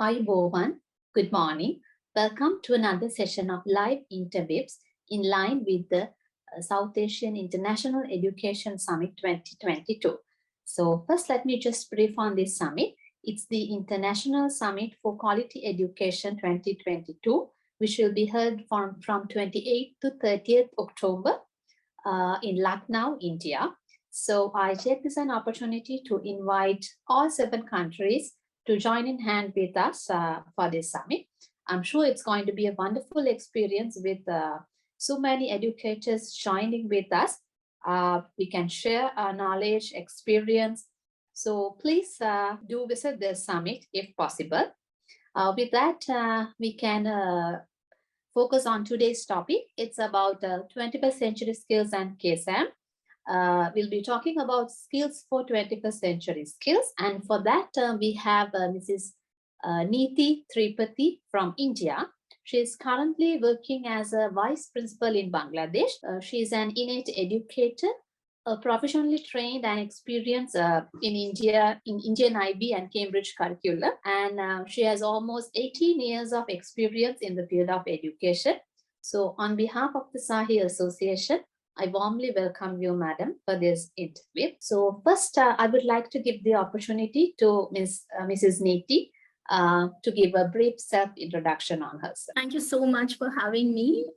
Ayubowan, good morning. Welcome to another session of live interviews in line with the South Asian International Education Summit 2022. So first, let me just brief on this summit. It's the International Summit for Quality Education 2022, which will be held from 28th to 30th October in Lucknow, India. So I take this an opportunity to invite all 7 countries to join in hand with us for this summit. I'm sure it's going to be a wonderful experience with so many educators joining with us. We can share our knowledge, experience. So please do visit this summit if possible. With that, we can focus on today's topic. It's about 21st century skills and KSAM. We'll be talking about skills for 21st century skills. And for that, we have Mrs. Neeti Thripathi from India. She is currently working as a vice principal in Bangladesh. She is an innate educator, professionally trained and experienced in India, in Indian IB and Cambridge curriculum. And she has almost 18 years of experience in the field of education. So on behalf of the Sahi Association, I warmly welcome you, madam, for this interview. So first, I would like to give the opportunity to Mrs. Neeti to give a brief self-introduction on herself. Thank you so much for having me.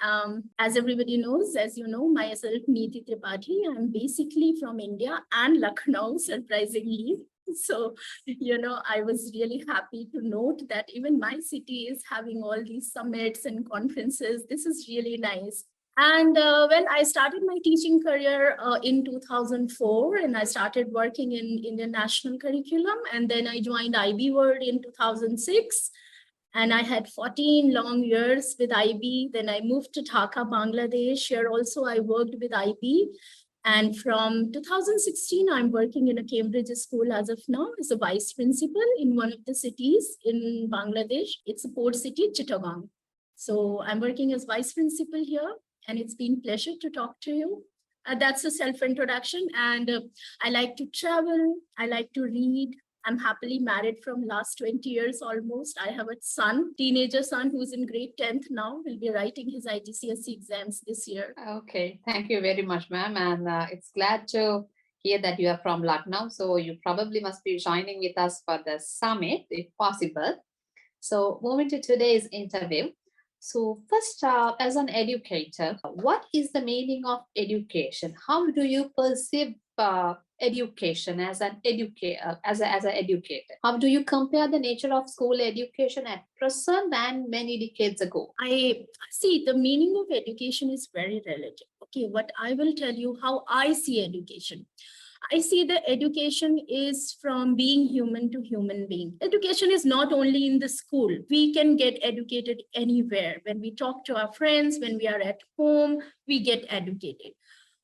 As everybody knows, as you know, myself, Neeti Thripathi, I'm basically from India and Lucknow, surprisingly. So, I was really happy to note that even my city is having all these summits and conferences. This is really nice. And when I started my teaching career in 2004, and I started working in Indian national curriculum, and then I joined IB World in 2006, and I had 14 long years with IB. Then I moved to Dhaka, Bangladesh. Here also I worked with IB. And from 2016, I'm working in a Cambridge school as of now as a vice principal in one of the cities in Bangladesh. It's a port city, Chittagong. So I'm working as vice principal here. And it's been a pleasure to talk to you. That's a self-introduction. And I like to travel. I like to read. I'm happily married from last 20 years almost. I have a son, teenager son, who's in grade 10th now. Will be writing his IGCSE exams this year. Okay, thank you very much, ma'am. And it's glad to hear that you are from Lucknow. So you probably must be joining with us for the summit, if possible. So moving to today's interview. So first, as an educator, what is the meaning of education? How do you perceive education as an educator? How do you compare the nature of school education at present and many decades ago? I see the meaning of education is very relative. Okay, what I will tell you how I see education. I see the education is from being human to human being. Education is not only in the school. We can get educated anywhere. When we talk to our friends, when we are at home, we get educated.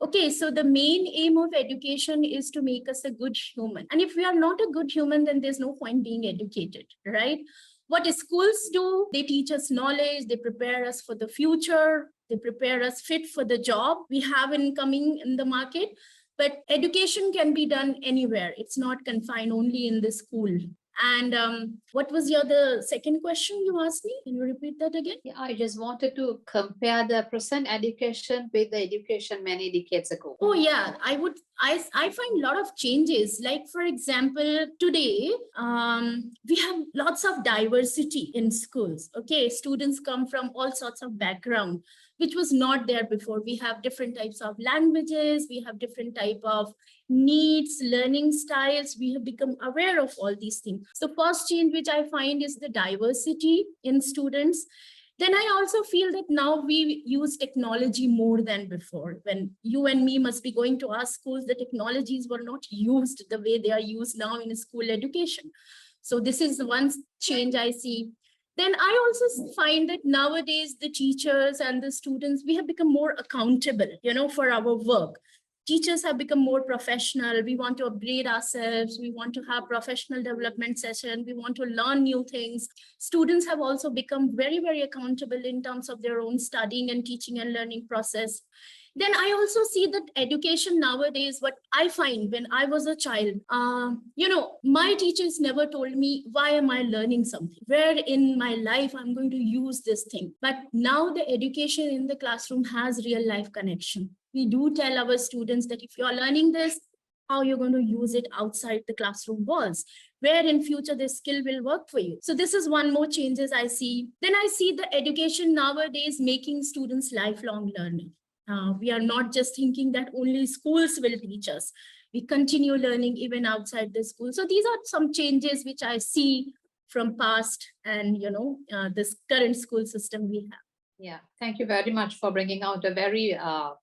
Okay, so the main aim of education is to make us a good human. And if we are not a good human, then there's no point being educated, right? What schools do, they teach us knowledge, they prepare us for the future, they prepare us fit for the job we have incoming in the market. But education can be done anywhere. It's not confined only in the school. And what was the second question you asked me? Can you repeat that again? Yeah, I just wanted to compare the present education with the education many decades ago. Oh yeah, I find a lot of changes. Like for example, today we have lots of diversity in schools. Okay, students come from all sorts of background, which was not there before. We have different types of languages, we have different type of needs, learning styles. We have become aware of all these things. So first change which I find is the diversity in students. Then I also feel that now we use technology more than before. When you and me must be going to our schools, the technologies were not used the way they are used now in school education. So this is one change I see. Then I also find that nowadays the teachers and the students, we have become more accountable, for our work. Teachers have become more professional. We want to upgrade ourselves. We want to have professional development session. We want to learn new things. Students have also become very, very accountable in terms of their own studying and teaching and learning process. Then I also see that education nowadays, what I find when I was a child, my teachers never told me, why am I learning something? Where in my life I'm going to use this thing? But now the education in the classroom has real life connection. We do tell our students that if you are learning this, how you're going to use it outside the classroom walls, where in future this skill will work for you. So this is one more changes I see. Then I see the education nowadays making students lifelong learning. We are not just thinking that only schools will teach us. We continue learning even outside the school. So these are some changes which I see from past and, this current school system we have. Yeah, thank you very much for bringing out a very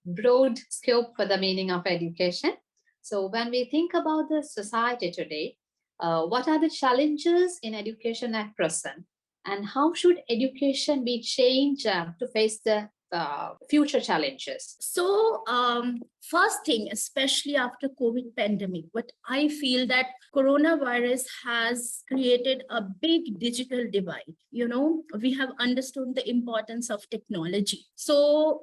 broad scope for the meaning of education. So when we think about the society today, what are the challenges in education at present? And how should education be changed to face the future challenges? So first thing, especially after COVID pandemic, what I feel that coronavirus has created a big digital divide. We have understood the importance of technology. So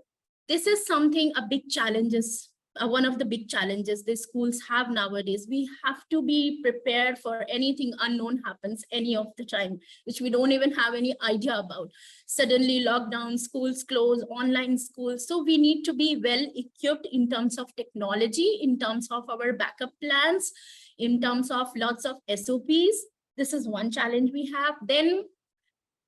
this is something, a big challenges. One of the big challenges the schools have nowadays. We have to be prepared for anything unknown happens any of the time, which we don't even have any idea about. Suddenly lockdown, schools close, online schools. So we need to be well equipped in terms of technology, in terms of our backup plans, in terms of lots of SOPs. This is one challenge we have. Then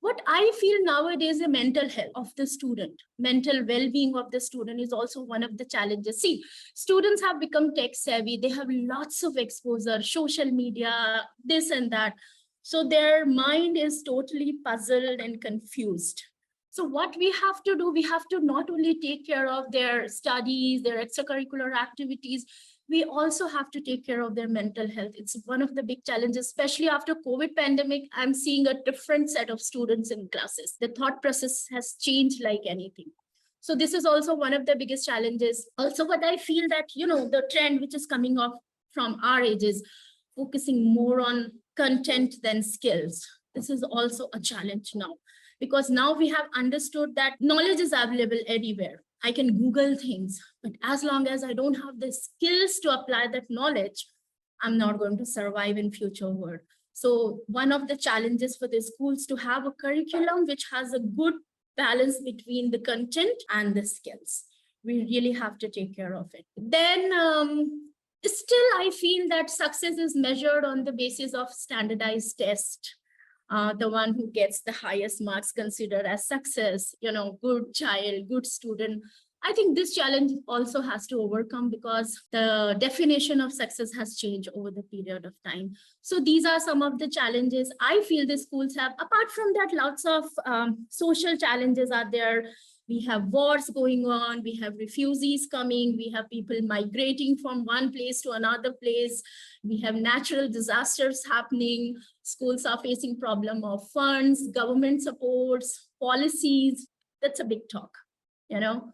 what I feel nowadays, the mental health of the student, mental well-being of the student is also one of the challenges. See, students have become tech savvy. They have lots of exposure, social media, this and that. So their mind is totally puzzled and confused. So what we have to do, we have to not only take care of their studies, their extracurricular activities, we also have to take care of their mental health. It's one of the big challenges, especially after COVID pandemic. I'm seeing a different set of students in classes. The thought process has changed like anything. So this is also one of the biggest challenges. Also, what I feel that, the trend which is coming off from our age is focusing more on content than skills. This is also a challenge now, because now we have understood that knowledge is available anywhere. I can Google things, but as long as I don't have the skills to apply that knowledge, I'm not going to survive in future world. So one of the challenges for the schools to have a curriculum which has a good balance between the content and the skills. We really have to take care of it. Then still, I feel that success is measured on the basis of standardized test. The one who gets the highest marks considered as success, good child, good student. I think this challenge also has to overcome because the definition of success has changed over the period of time. So these are some of the challenges I feel the schools have. Apart from that, lots of social challenges are there. We have wars going on, we have refugees coming, we have people migrating from one place to another place, we have natural disasters happening, schools are facing problem of funds, government supports, policies. That's a big talk,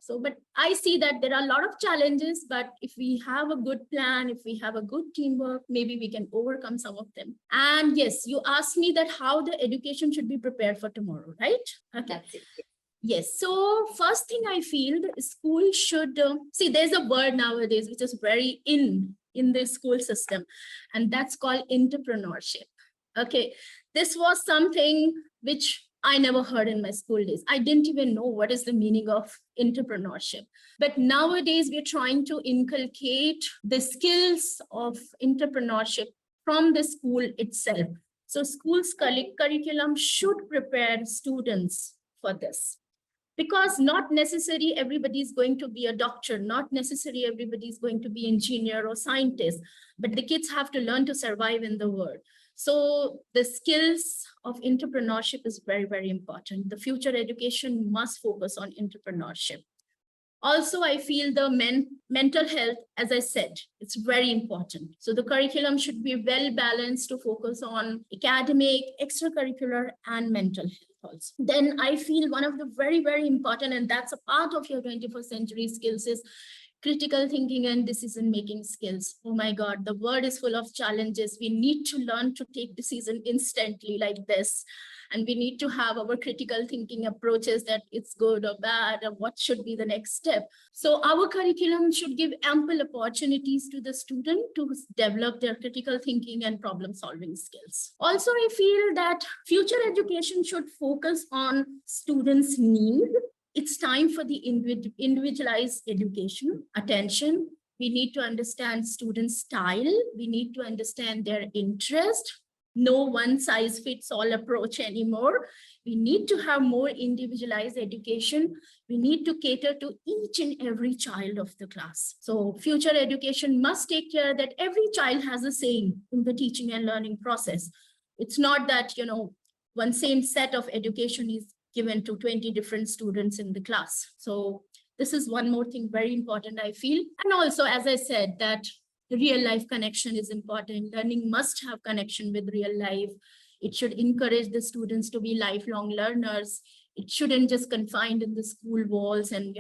So, but I see that there are a lot of challenges, but if we have a good plan, if we have a good teamwork, maybe we can overcome some of them. And yes, you asked me that how the education should be prepared for tomorrow, right? Okay. That's it. Yes. So first thing I feel the school should see, there's a word nowadays which is very in the school system, and that's called entrepreneurship. Okay. This was something which I never heard in my school days. I didn't even know what is the meaning of entrepreneurship. But nowadays we're trying to inculcate the skills of entrepreneurship from the school itself. So schools curriculum should prepare students for this. Because not necessarily everybody is going to be a doctor, not necessarily everybody is going to be engineer or scientist, but the kids have to learn to survive in the world. So the skills of entrepreneurship is very, very important. The future education must focus on entrepreneurship. Also, I feel the mental health, as I said, it's very important. So the curriculum should be well balanced to focus on academic, extracurricular, and mental health also. Then I feel one of the very, very important, and that's a part of your 21st century skills, is critical thinking and decision-making skills. Oh my God, the world is full of challenges. We need to learn to take decision instantly like this. And we need to have our critical thinking approaches that it's good or bad, or what should be the next step. So our curriculum should give ample opportunities to the student to develop their critical thinking and problem solving skills. Also, I feel that future education should focus on students' need. It's time for the individualized education, attention. We need to understand students' style. We need to understand their interest. No one size fits all approach anymore. We need to have more individualized education. We need to cater to each and every child of the class. So future education must take care that every child has a say in the teaching and learning process. It's not that, one same set of education is given to 20 different students in the class. So this is one more thing very important, I feel. And also, as I said, that the real life connection is important. Learning must have connection with real life. It should encourage the students to be lifelong learners. It shouldn't just confined in the school walls and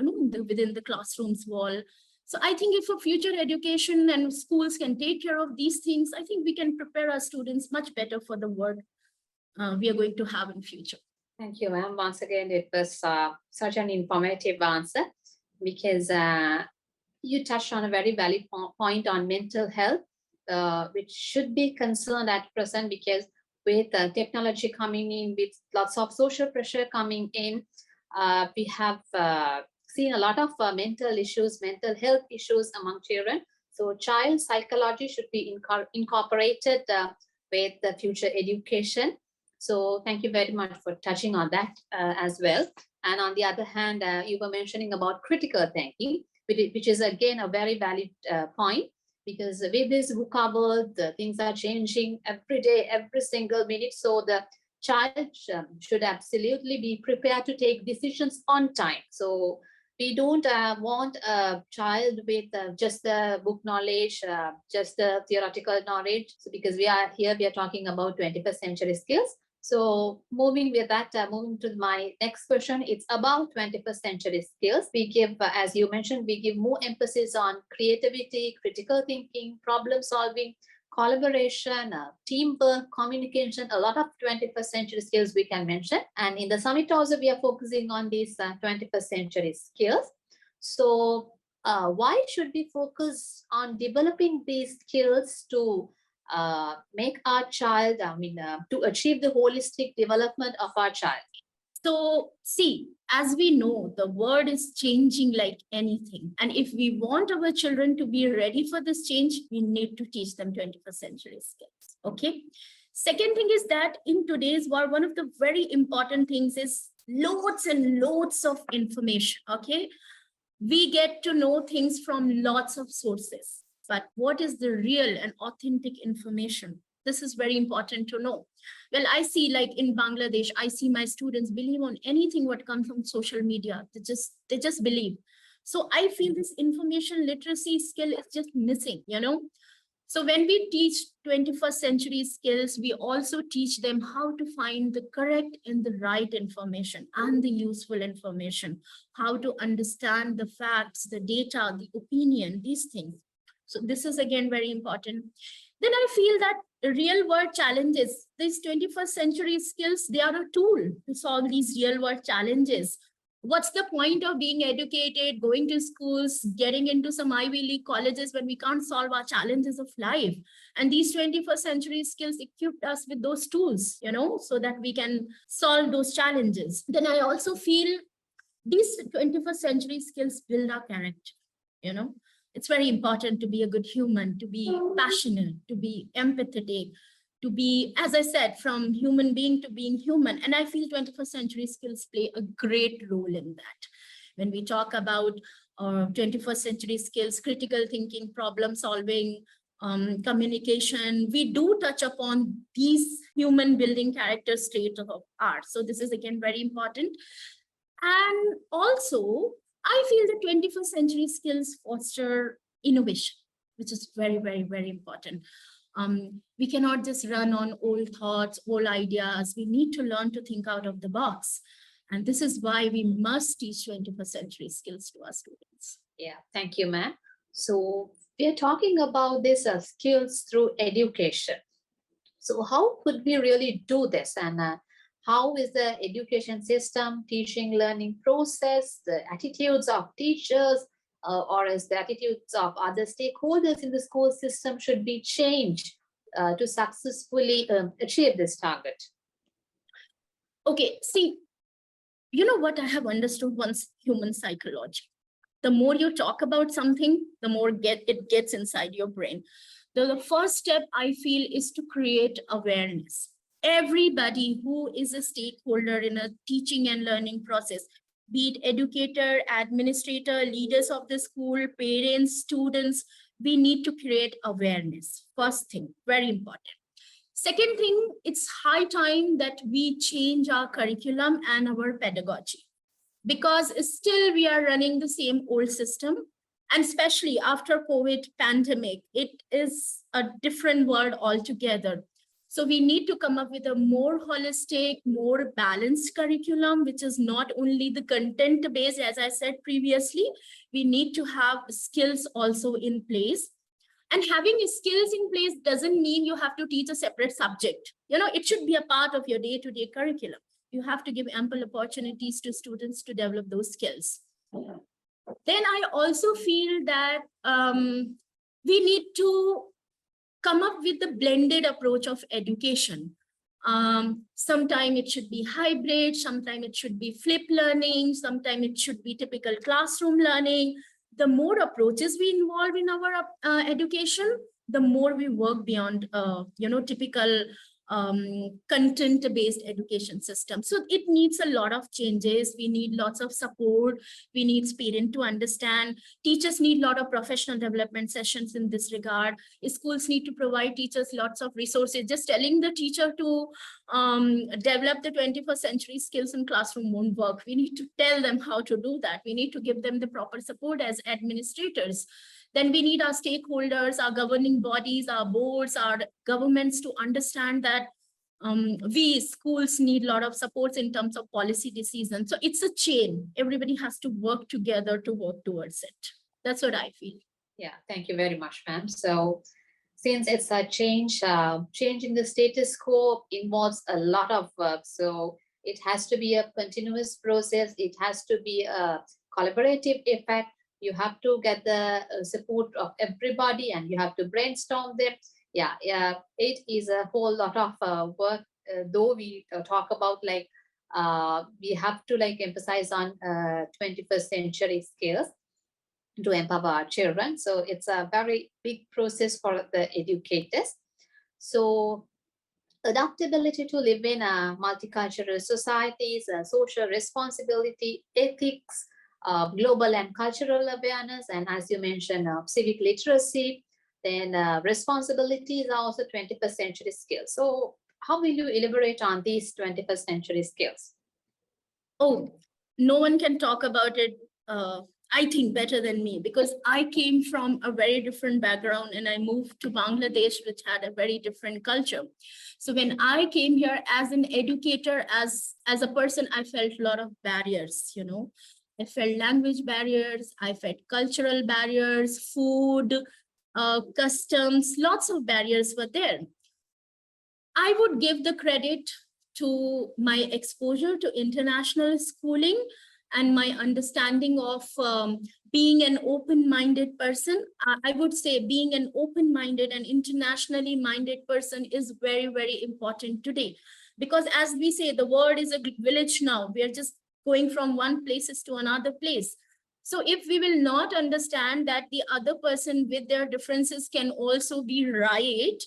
within the classroom's wall. So I think if a future education and schools can take care of these things, I think we can prepare our students much better for the world we are going to have in future. Thank you, ma'am. Once again, it was such an informative answer because you touched on a very valid point on mental health, which should be concerned at present because with technology coming in, with lots of social pressure coming in, we have seen a lot of mental issues, mental health issues among children. So child psychology should be incorporated with the future education. So thank you very much for touching on that as well. And on the other hand, you were mentioning about critical thinking, which is again a very valid point, because with this VUCA world, the things are changing every day, every single minute. So the child should absolutely be prepared to take decisions on time. So we don't want a child with just the book knowledge, just the theoretical knowledge. So because we are talking about 21st century skills. So moving with that, moving to my next question, it's about 21st century skills. We give, as you mentioned, we give more emphasis on creativity, critical thinking, problem solving, collaboration, teamwork, communication, a lot of 21st century skills we can mention. And in the summit also, we are focusing on these 21st century skills. So why should we focus on developing these skills to make our child, to achieve the holistic development of our child? So see, as we know, the world is changing like anything. And if we want our children to be ready for this change, we need to teach them 21st century skills. Okay. Second thing is that in today's world, one of the very important things is loads and loads of information. Okay. We get to know things from lots of sources. But what is the real and authentic information? This is very important to know. Well, I see like in Bangladesh, I see my students believe on anything what comes from social media. They just believe. So I feel this information literacy skill is just missing, So when we teach 21st century skills, we also teach them how to find the correct and the right information and the useful information, how to understand the facts, the data, the opinion, these things. So this is again very important. Then I feel that real world challenges, these 21st century skills, they are a tool to solve these real world challenges. What's the point of being educated, going to schools, getting into some Ivy League colleges when we can't solve our challenges of life? And these 21st century skills equipped us with those tools, so that we can solve those challenges. Then I also feel these 21st century skills build our character, It's very important to be a good human, to be passionate, to be empathetic, to be, as I said, from human being to being human. And I feel 21st century skills play a great role in that. When we talk about 21st century skills, critical thinking, problem solving, communication, we do touch upon these human building character traits of art. So this is again very important. And also, I feel the 21st century skills foster innovation, which is very, very, very important. We cannot just run on old thoughts, old ideas. We need to learn to think out of the box. And this is why we must teach 21st century skills to our students. Yeah, thank you, ma'am. So we are talking about this skills through education. So how could we really do this? And how is the education system, teaching, learning process, the attitudes of teachers, or is the attitudes of other stakeholders in the school system should be changed to successfully achieve this target? Okay, see, you know what I have understood once: human psychology. The more you talk about something, the more it gets inside your brain. The first step I feel is to create awareness. Everybody who is a stakeholder in a teaching and learning process, be it educator, administrator, leaders of the school, parents, students, we need to create awareness. First thing, very important. Second thing, it's high time that we change our curriculum and our pedagogy, because still we are running the same old system. And especially after COVID pandemic, it is a different world altogether. So we need to come up with a more holistic, more balanced curriculum, which is not only the content based, as I said previously, we need to have skills also in place. And having skills in place doesn't mean you have to teach a separate subject. It should be a part of your day-to-day curriculum. You have to give ample opportunities to students to develop those skills. Then I also feel that we need to come up with a blended approach of education. Sometimes it should be hybrid, sometimes it should be flip learning, sometimes it should be typical classroom learning. The more approaches we involve in our education, the more we work beyond typical content-based education system. So it needs a lot of changes. We need lots of support. We need parents to understand. Teachers need a lot of professional development sessions in this regard. Schools need to provide teachers lots of resources. Just telling the teacher to develop the 21st century skills in classroom won't work. We need to tell them how to do that. We need to give them the proper support as administrators. Then we need our stakeholders, our governing bodies, our boards, our governments to understand that we schools need a lot of supports in terms of policy decisions. So it's a chain. Everybody has to work together to work towards it. That's what I feel. Yeah, thank you very much, ma'am. So since it's a change, changing the status quo involves a lot of work. So it has to be a continuous process. It has to be a collaborative effect. You have to get the support of everybody and you have to brainstorm them. Yeah, it is a whole lot of work. Though we talk about like we have to like emphasize on 21st century skills to empower our children. So it's a very big process for the educators. So adaptability to live in a multicultural societies, social responsibility, ethics, global and cultural awareness, and as you mentioned, civic literacy, then responsibilities are also 21st century skills. So how will you elaborate on these 21st century skills? Oh, no one can talk about it, I think, better than me, because I came from a very different background and I moved to Bangladesh, which had a very different culture. So when I came here as an educator, as a person, I felt a lot of barriers, I felt language barriers, I felt cultural barriers, food, customs, lots of barriers were there. I would give the credit to my exposure to international schooling and my understanding of being an open-minded person. I would say being an open-minded and internationally minded person is very, very important today. Because as we say, the world is a village now. We are just going from one place to another place. So if we will not understand that the other person with their differences can also be right,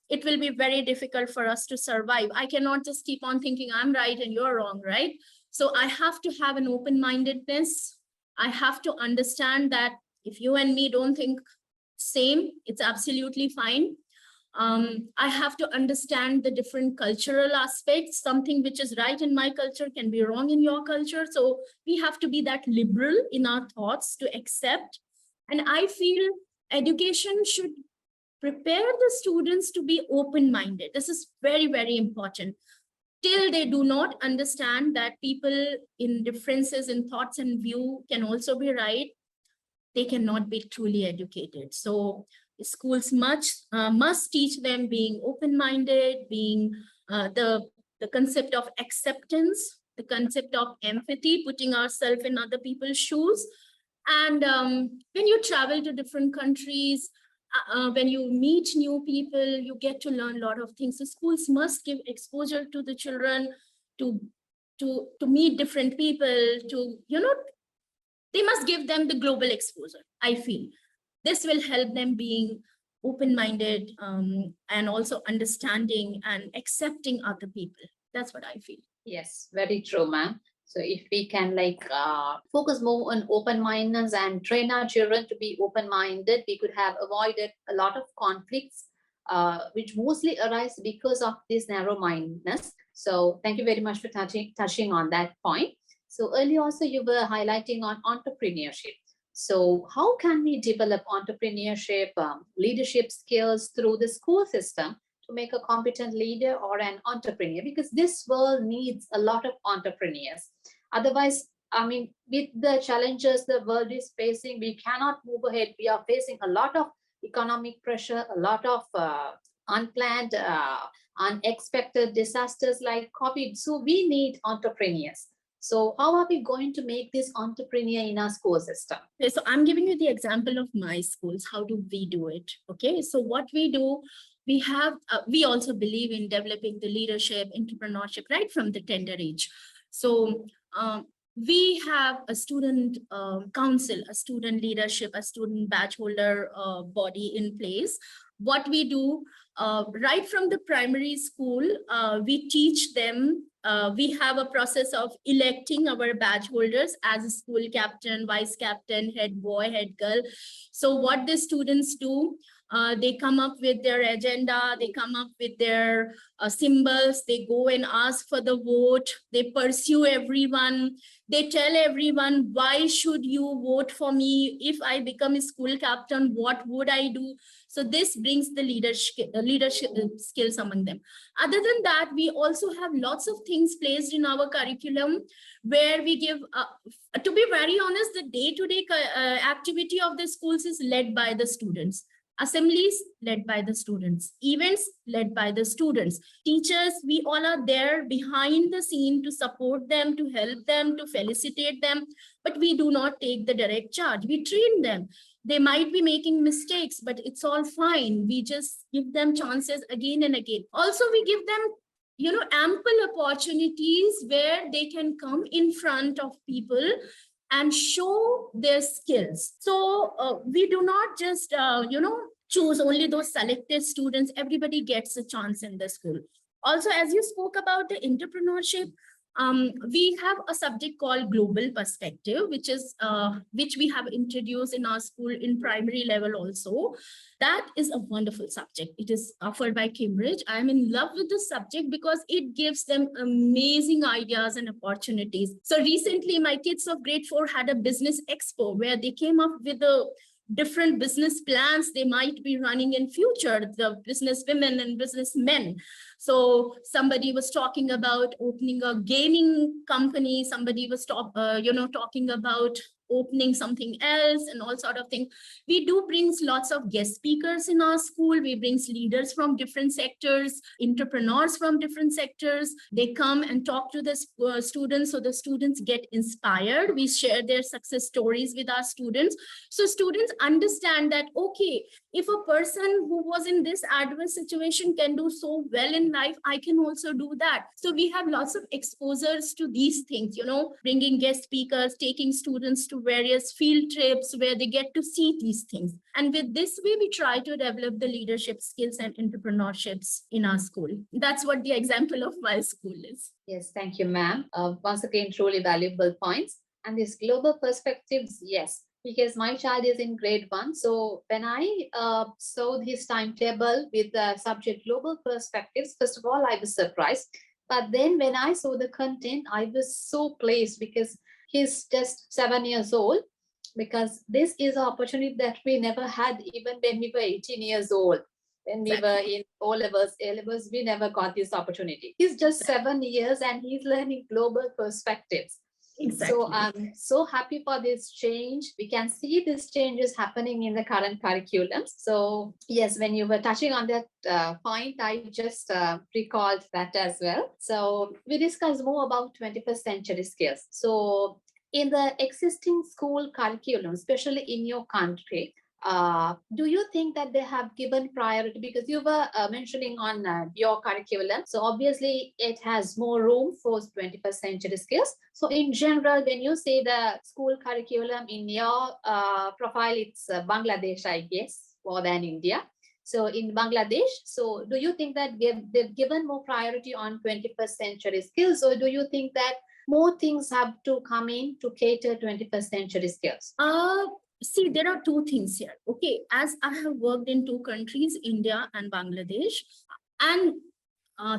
it will be very difficult for us to survive. I cannot just keep on thinking I'm right and you're wrong, right? So I have to have an open-mindedness. I have to understand that if you and me don't think same, it's absolutely fine. I have to understand the different cultural aspects. Something which is right in my culture can be wrong in your culture. So we have to be that liberal in our thoughts to accept. And I feel education should prepare the students to be open-minded. This is very, very important. Till they do not understand that people in differences in thoughts and view can also be right, they cannot be truly educated. So schools must teach them being open-minded, being the concept of acceptance, the concept of empathy, putting ourselves in other people's shoes. And when you travel to different countries, when you meet new people, you get to learn a lot of things. So schools must give exposure to the children to meet different people, to, they must give them the global exposure, I feel. This will help them being open-minded, and also understanding and accepting other people. That's what I feel. Yes, very true, ma'am. So if we can focus more on open-mindedness and train our children to be open-minded, we could have avoided a lot of conflicts, which mostly arise because of this narrow-mindedness. So thank you very much for touching on that point. So earlier also you were highlighting on entrepreneurship. So how can we develop entrepreneurship, leadership skills through the school system to make a competent leader or an entrepreneur? Because this world needs a lot of entrepreneurs. Otherwise, I mean, with the challenges the world is facing, we cannot move ahead. We are facing a lot of economic pressure, a lot of unplanned, unexpected disasters like COVID. So we need entrepreneurs. So how are we going to make this entrepreneur in our school system? Okay, so I'm giving you the example of my schools. How do we do it? Okay, so what we do, we have, we also believe in developing the leadership, entrepreneurship right from the tender age. So we have a student council, a student leadership, a student badge holder body in place. What we do right from the primary school, we teach them. We have a process of electing our badge holders as a school captain, vice captain, head boy, head girl. So what the students do, they come up with their agenda, they come up with their symbols, they go and ask for the vote, they pursue everyone, they tell everyone, why should you vote for me? If I become a school captain, what would I do? So this brings the leadership skills among them. Other than that, we also have lots of things placed in our curriculum where we give, to be very honest, the day-to-day activity of the schools is led by the students. Assemblies led by the students, events led by the students, teachers, we all are there behind the scene to support them, to help them, to felicitate them, but we do not take the direct charge. We train them. They might be making mistakes, but it's all fine. We just give them chances again and again. Also, we give them, ample opportunities where they can come in front of people and show their skills. So we do not just, choose only those selected students. Everybody gets a chance in the school. Also, as you spoke about the entrepreneurship, we have a subject called global perspective, which we have introduced in our school in primary level also. That is a wonderful subject. It is offered by Cambridge. I'm in love with this subject because it gives them amazing ideas and opportunities. So recently, my kids of grade 4 had a business expo where they came up with a different business plans they might be running in future, the business women and businessmen. So somebody was talking about opening a gaming company. Somebody was talking about opening something else and all sort of things. We do brings lots of guest speakers in our school. We brings leaders from different sectors, entrepreneurs from different sectors. They come and talk to the students, so the students get inspired. We share their success stories with our students. So students understand that, okay, if a person who was in this adverse situation can do so well in life, I can also do that. So we have lots of exposures to these things, bringing guest speakers, taking students to various field trips where they get to see these things. And with this way, we try to develop the leadership skills and entrepreneurships in our school. That's what the example of my school is. Yes, thank you, ma'am. Once again, truly valuable points. And these global perspectives, yes, because my child is in grade 1. So when I saw his timetable with the subject global perspectives, first of all, I was surprised. But then when I saw the content, I was so pleased because he's just 7 years old, because this is an opportunity that we never had even when we were 18 years old. When we were in O-levels, A-levels, we never got this opportunity. He's just 7 years and he's learning global perspectives. So Exactly. I'm so happy for this change. We can see this change is happening in the current curriculum. So yes, when you were touching on that point, I just recalled that as well. So we discussed more about 21st century skills. So in the existing school curriculum, especially in your country, do you think that they have given priority, because you were mentioning on your curriculum, so obviously it has more room for 21st century skills. So in general, when you say the school curriculum in your profile, it's Bangladesh, I guess, more than India. So in Bangladesh, so do you think that they've given more priority on 21st century skills, or do you think that more things have to come in to cater 21st century skills? See, there are two things here. Okay, as I have worked in two countries, India and Bangladesh, and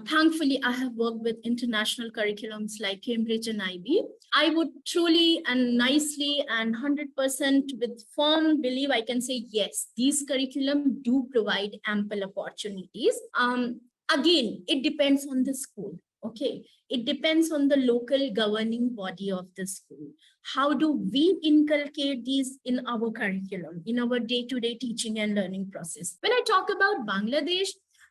thankfully, I have worked with international curriculums like Cambridge and IB. I would truly and nicely and 100% with firm belief, I can say, yes, these curriculum do provide ample opportunities. Again, it depends on the school. Okay, it depends on the local governing body of the school. How do we inculcate these in our curriculum, in our day-to-day teaching and learning process? When I talk about Bangladesh,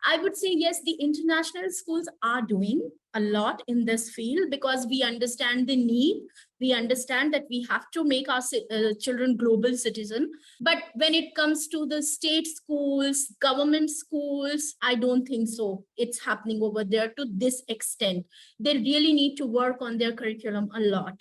I would say, yes, the international schools are doing a lot in this field because we understand the need. We understand that we have to make our children global citizen. But when it comes to the state schools, government schools, I don't think so. It's happening over there to this extent. They really need to work on their curriculum a lot.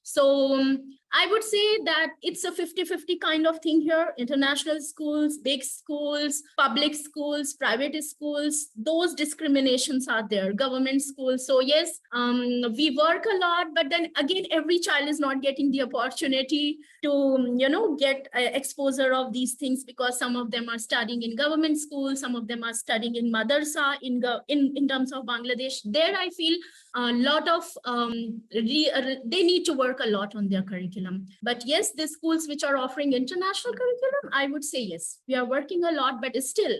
So I would say that it's a 50-50 kind of thing here. International schools, big schools, public schools, private schools, those discriminations are there, government schools. So yes, we work a lot, but then again, every child is not getting the opportunity to, get exposure of these things, because some of them are studying in government schools, some of them are studying in madrasa in terms of Bangladesh. There I feel a lot of they need to work a lot on their curriculum. But yes, the schools which are offering international curriculum, I would say yes, we are working a lot, but still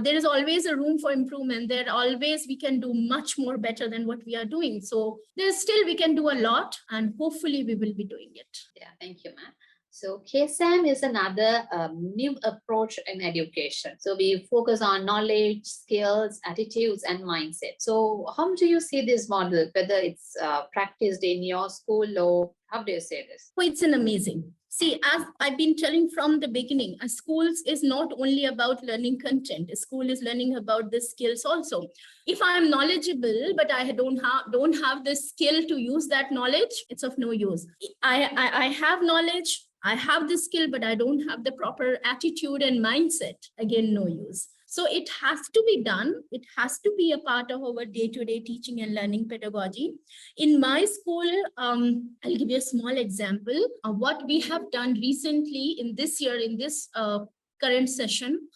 there is always a room for improvement. There always we can do much more better than what we are doing. So there's still we can do a lot, and hopefully we will be doing it. Yeah, thank you, ma'am. So KSAM is another new approach in education. So we focus on knowledge, skills, attitudes, and mindset. So how do you see this model, whether it's practiced in your school, or how do you say this? Oh, it's an amazing. See, as I've been telling from the beginning, a schools is not only about learning content. A school is learning about the skills also. If I am knowledgeable, but I don't have the skill to use that knowledge, it's of no use. I have knowledge, I have the skill, but I don't have the proper attitude and mindset. Again, no use. So it has to be done. It has to be a part of our day-to-day teaching and learning pedagogy. In my school, I'll give you a small example of what we have done recently in this year, in this current session,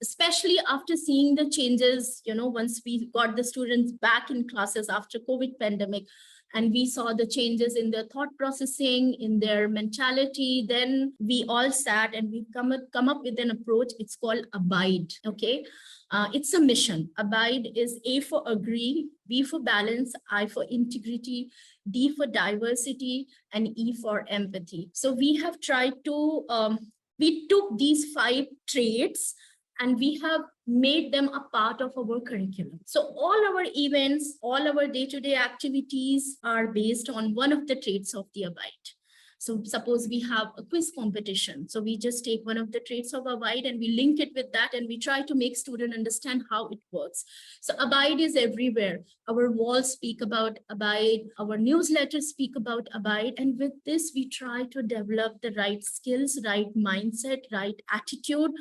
especially after seeing the changes, once we got the students back in classes after COVID pandemic, and we saw the changes in their thought processing, in their mentality, then we all sat and we come up with an approach. It's called Abide. Okay. It's a mission. Abide is A for agree, B for balance, I for integrity, D for diversity, and E for empathy. So we have tried to, we took these 5 traits and we have made them a part of our curriculum. So all our events, all our day-to-day activities are based on one of the traits of the Abide. So suppose we have a quiz competition. So we just take one of the traits of Abide and we link it with that, and we try to make students understand how it works. So Abide is everywhere. Our walls speak about Abide, our newsletters speak about Abide. And with this, we try to develop the right skills, right mindset, right attitude,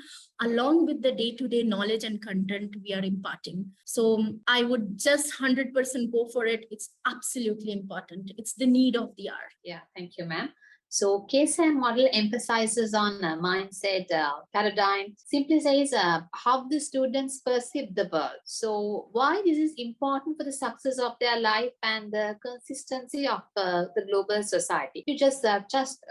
along with the day-to-day knowledge and content we are imparting. So I would just 100% go for it. It's absolutely important. It's the need of the hour. Yeah, thank you, ma'am. So KSAM model emphasizes on mindset, paradigm, simply says how the students perceive the world. So why this is important for the success of their life and the consistency of the global society. You just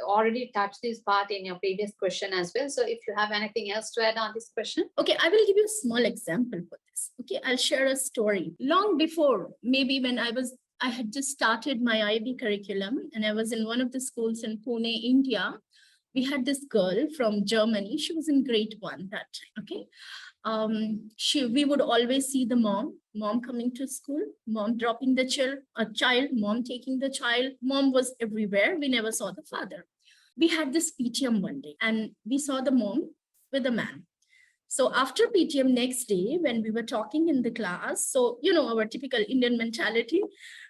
already touched this part in your previous question as well. So if you have anything else to add on this question. Okay, I will give you a small example for this. Okay, I'll share a story. Long before, maybe when I I had just started my IB curriculum, and I was in one of the schools in Pune, India. We had this girl from Germany. She was in grade 1 that time. Okay. We would always see the mom coming to school, mom dropping the child, mom taking the child. Mom was everywhere. We never saw the father. We had this PTM one day, and we saw the mom with a man. So after PTM next day, when we were talking in the class, so, our typical Indian mentality,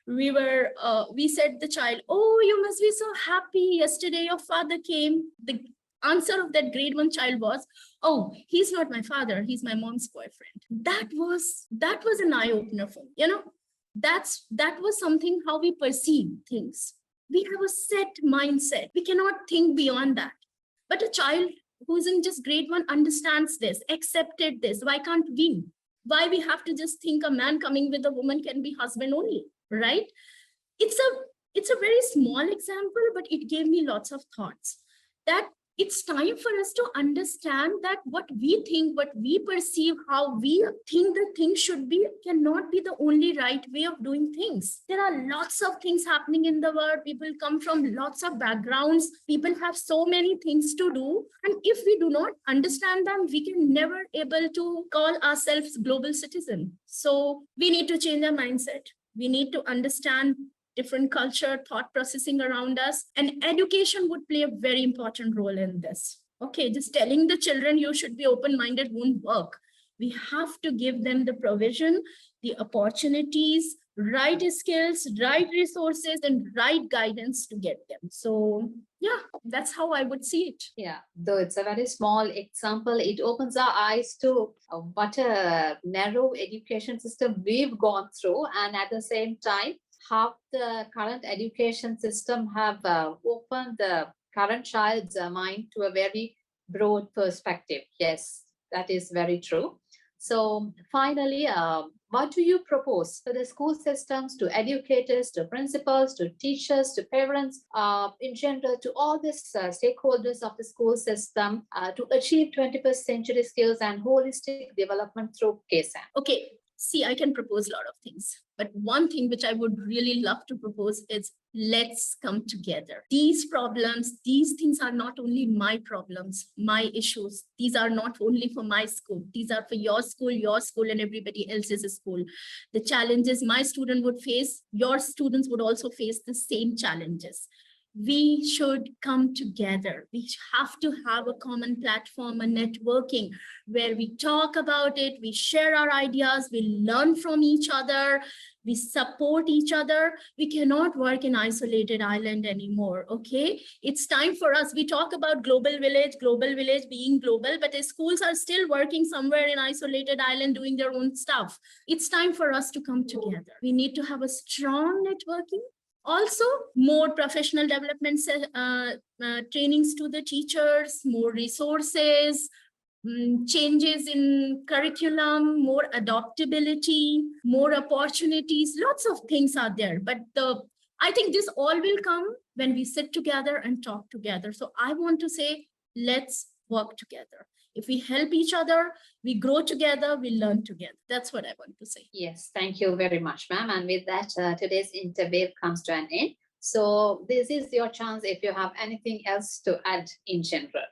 we said the child, oh, you must be so happy. Yesterday your father came. The answer of that grade 1 child was, oh, he's not my father. He's my mom's boyfriend. That was an eye opener for me. That was something how we perceive things. We have a set mindset. We cannot think beyond that. But a child who's in just grade 1 understands this, accepted this. Why can't we? Why we have to just think a man coming with a woman can be husband only, right? It's a very small example, but it gave me lots of thoughts that it's time for us to understand that what we think, what we perceive, how we think the thing should be cannot be the only right way of doing things. There are lots of things happening in the world. People come from lots of backgrounds. People have so many things to do. And if we do not understand them, we can never able to call ourselves global citizen. So we need to change our mindset. We need to understand different culture, thought processing around us, and education would play a very important role in this. Okay, just telling the children you should be open-minded won't work. We have to give them the provision, the opportunities, right skills, right resources, and right guidance to get them. So yeah, that's how I would see it. Yeah, though it's a very small example, it opens our eyes to what a narrow education system we've gone through, and at the same time, how the current education system have opened the current child's mind to a very broad perspective. Yes, that is very true. So finally, what do you propose for the school systems, to educators, to principals, to teachers, to parents, in general, to all these stakeholders of the school system to achieve 21st century skills and holistic development through KSAM? Okay. See, I can propose a lot of things, but one thing which I would really love to propose is let's come together. These problems, these things are not only my problems, my issues. These are not only for my school. These are for your school, and everybody else's school. The challenges my student would face, your students would also face the same challenges. We should come together. We have to have a common platform, a networking where we talk about it, we share our ideas, we learn from each other, we support each other. We cannot work in isolated island anymore, okay? It's time for us. We talk about global village being global, but the schools are still working somewhere in isolated island doing their own stuff. It's time for us to come together. We need to have a strong networking. Also, more professional development trainings to the teachers, more resources, changes in curriculum, more adaptability, more opportunities, lots of things are there. But I think this all will come when we sit together and talk together. So I want to say, let's work together. If we help each other, we grow together, we learn together. That's what I want to say. Yes, thank you very much, ma'am. And with that, today's interview comes to an end. So this is your chance if you have anything else to add in general.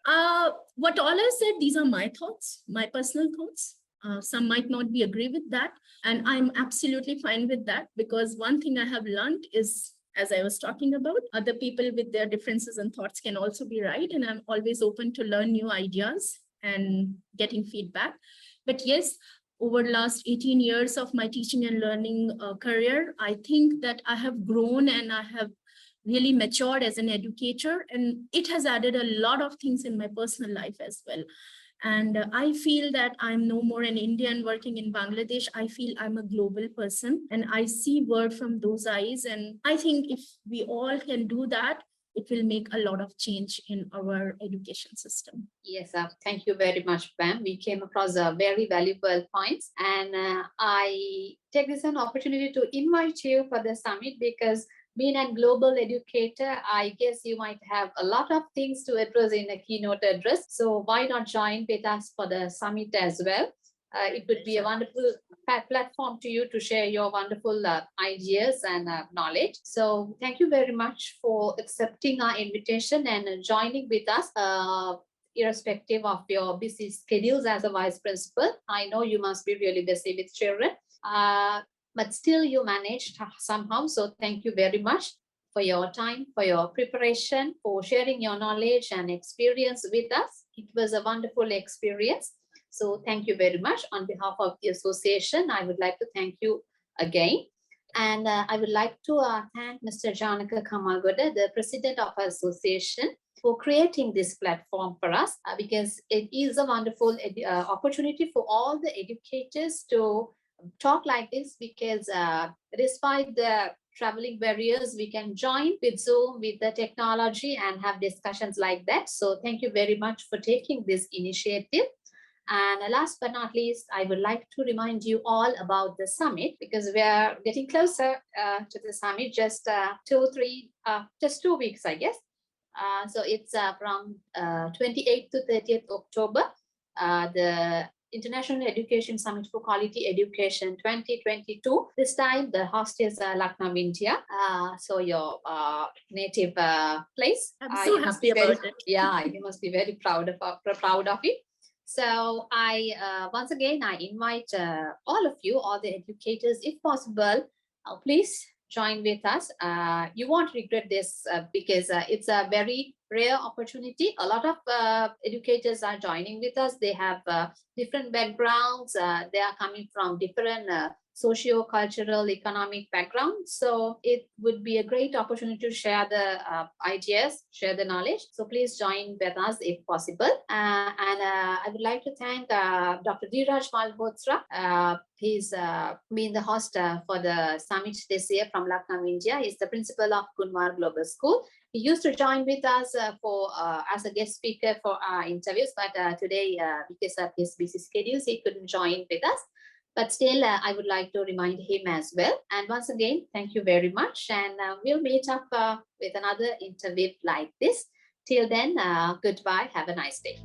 What all I said, these are my thoughts, my personal thoughts. Some might not be agree with that. And I'm absolutely fine with that, because one thing I have learned is, as I was talking about, other people with their differences and thoughts can also be right. And I'm always open to learn new ideas and getting feedback. But yes, over the last 18 years of my teaching and learning career, I think that I have grown and I have really matured as an educator, and it has added a lot of things in my personal life as well. And I feel that I'm no more an Indian working in Bangladesh. I feel I'm a global person, and I see world from those eyes. And I think if we all can do that, it will make a lot of change in our education system. Yes, thank you very much, Pam. We came across very valuable points, and I take this an opportunity to invite you for the summit, because being a global educator, I guess you might have a lot of things to address in a keynote address. So why not join with us for the summit as well? It would be a wonderful platform to you to share your wonderful ideas and knowledge. So thank you very much for accepting our invitation and joining with us. Irrespective of your busy schedules as a vice principal, I know you must be really busy with children, but still you managed somehow. So thank you very much for your time, for your preparation, for sharing your knowledge and experience with us. It was a wonderful experience. So thank you very much. On behalf of the association, I would like to thank you again. And I would like to thank Mr. Janaka Kamalgoda, the president of our association, for creating this platform for us, because it is a wonderful opportunity for all the educators to talk like this, because despite the traveling barriers, we can join with Zoom, with the technology, and have discussions like that. So thank you very much for taking this initiative. And last but not least, I would like to remind you all about the summit, because we are getting closer to the summit, just 2 weeks, I guess. So it's from 28th to 30th October, the International Education Summit for Quality Education 2022. This time the host is Lucknow, India. So your native place. I'm so happy about it. Yeah, you must be very proud of it. So once again, I invite all of you, all the educators, if possible, please join with us. You won't regret this because it's a very rare opportunity. A lot of educators are joining with us. They have different backgrounds. They are coming from different socio-cultural, economic backgrounds. So it would be a great opportunity to share the ideas, share the knowledge. So please join with us if possible. And I would like to thank Dr. Dheeraj Malhotra. He's been the host for the summit this year from Lucknow, India. He's the principal of Kunwar Global School. He used to join with us as a guest speaker for our interviews, but today, because of his busy schedules, he couldn't join with us. But still, I would like to remind him as well. And once again, thank you very much. And we'll meet up with another interview like this. Till then, goodbye. Have a nice day.